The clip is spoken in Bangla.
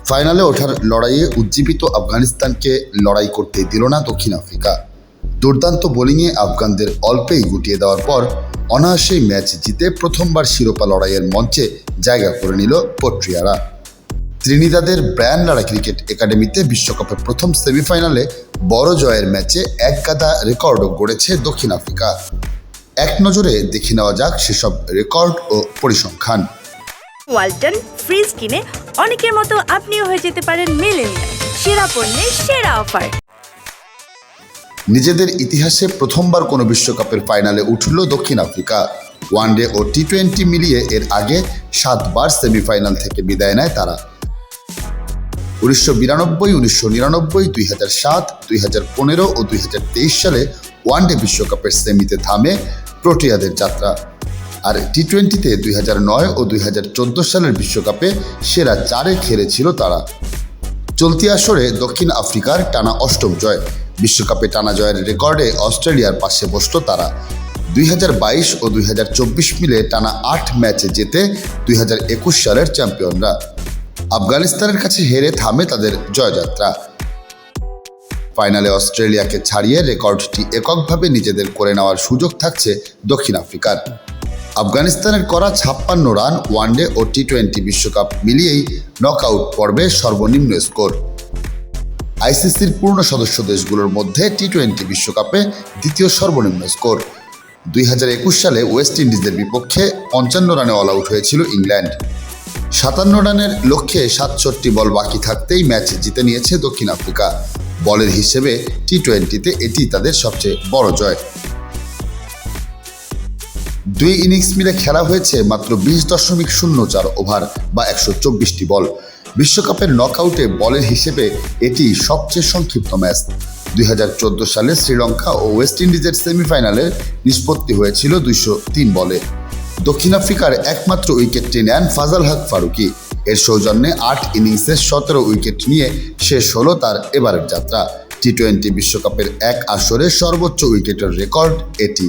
ফাইনালে ওঠার লড়াইয়ে উজ্জীবিত আফগানিস্তানকে লড়াই করতে দিল না দক্ষিণ আফ্রিকা। দুর্দান্ত বোলিংয়ে আফগানদের অল্পেই গুটিয়ে দেওয়ার পর অনায়াসেই ম্যাচ জিতে প্রথমবার শিরোপা লড়াইয়ের মঞ্চে জায়গা করে নিল পট্রিয়ারা। ত্রিনিদাদের ব্রায়ান লারা ক্রিকেট একাডেমিতে বিশ্বকাপের প্রথম সেমিফাইনালে বড় জয়ের ম্যাচে একগাদা রেকর্ডও গড়েছে দক্ষিণ আফ্রিকা। এক নজরে দেখে নেওয়া যাক সেসব রেকর্ড ও পরিসংখ্যান। ওয়ালটন ফ্রিজ কিনে অনেকের মতো আপনিও হয়ে যেতে পারেন মিলেনিয়াল। সেরা পণ্যের সেরা অফার। নিজেদের ইতিহাসে প্রথমবার কোনো বিশ্বকাপের ফাইনালে উঠল দক্ষিণ আফ্রিকা। ওয়ানডে ও টি-20 মিলিয়ে এর আগে 7 বার সেমিফাইনাল থেকে বিদায় নেয় তারা। 1992, 1999, 2007, 2015 ও 2023 সালে ওয়ানডে বিশ্বকাপের সেমিতে থামে প্রোটিয়াদের যাত্রা। আর টি-20তে 2009 ও 2014 সালের বিশ্বকাপে সেরা 4-এ খেলেছিল তারা। চলতি আসরে দক্ষিণ আফ্রিকার টানা 8ম জয়। বিশ্বকাপে টানা জয়ের রেকর্ডে অস্ট্রেলিয়ার পাশে বসল তারা। 2022 ও 2024 মিলে টানা 8 ম্যাচে জেতে 2021 সালের চ্যাম্পিয়নরা। আফগানিস্তানের কাছে হেরে থামে তাদের জয়যাত্রা। ফাইনালে অস্ট্রেলিয়াকে ছাড়িয়ে রেকর্ডটি এককভাবে নিজেদের করে নেওয়ার সুযোগ থাকছে দক্ষিণ আফ্রিকার। আফগানিস্তানের করা 56 রান ওয়ানডে ও টি-20 বিশ্বকাপ মিলিয়েই নকআউট পর্বে সর্বনিম্ন স্কোর। আইসিসির পূর্ণ সদস্য দেশগুলোর মধ্যে টি-20 বিশ্বকাপে দ্বিতীয় সর্বনিম্ন স্কোর। 2021 সালে ওয়েস্ট ইন্ডিজের বিপক্ষে 55 রানে অল আউট হয়েছিল ইংল্যান্ড। 57 রানের লক্ষ্যে 67 বল বাকি থাকতেই ম্যাচ জিতে নিয়েছে দক্ষিণ আফ্রিকা। বলের হিসেবে টি-20তে এটি তাদের সবচেয়ে বড় জয়। 2 ইনিংস মিলে খেলা হয়েছে মাত্র 20.04 ওভার বা 124টি বল। বিশ্বকাপের নকআউটে বলের হিসেবে এটি সবচেয়ে সংক্ষিপ্ত ম্যাচ। 2014 সালে শ্রীলঙ্কা ও ওয়েস্ট ইন্ডিজের সেমিফাইনালের নিষ্পত্তি হয়েছিল 203 বলে। দক্ষিণ আফ্রিকার একমাত্র উইকেটটি নেন ফাজাল হক ফারুকি। এর সৌজন্যে 8 ইনিংসে 17 উইকেট নিয়ে শেষ হলো তার এবারের যাত্রা। টি-20 বিশ্বকাপের এক আসরে সর্বোচ্চ উইকেটের রেকর্ড এটি।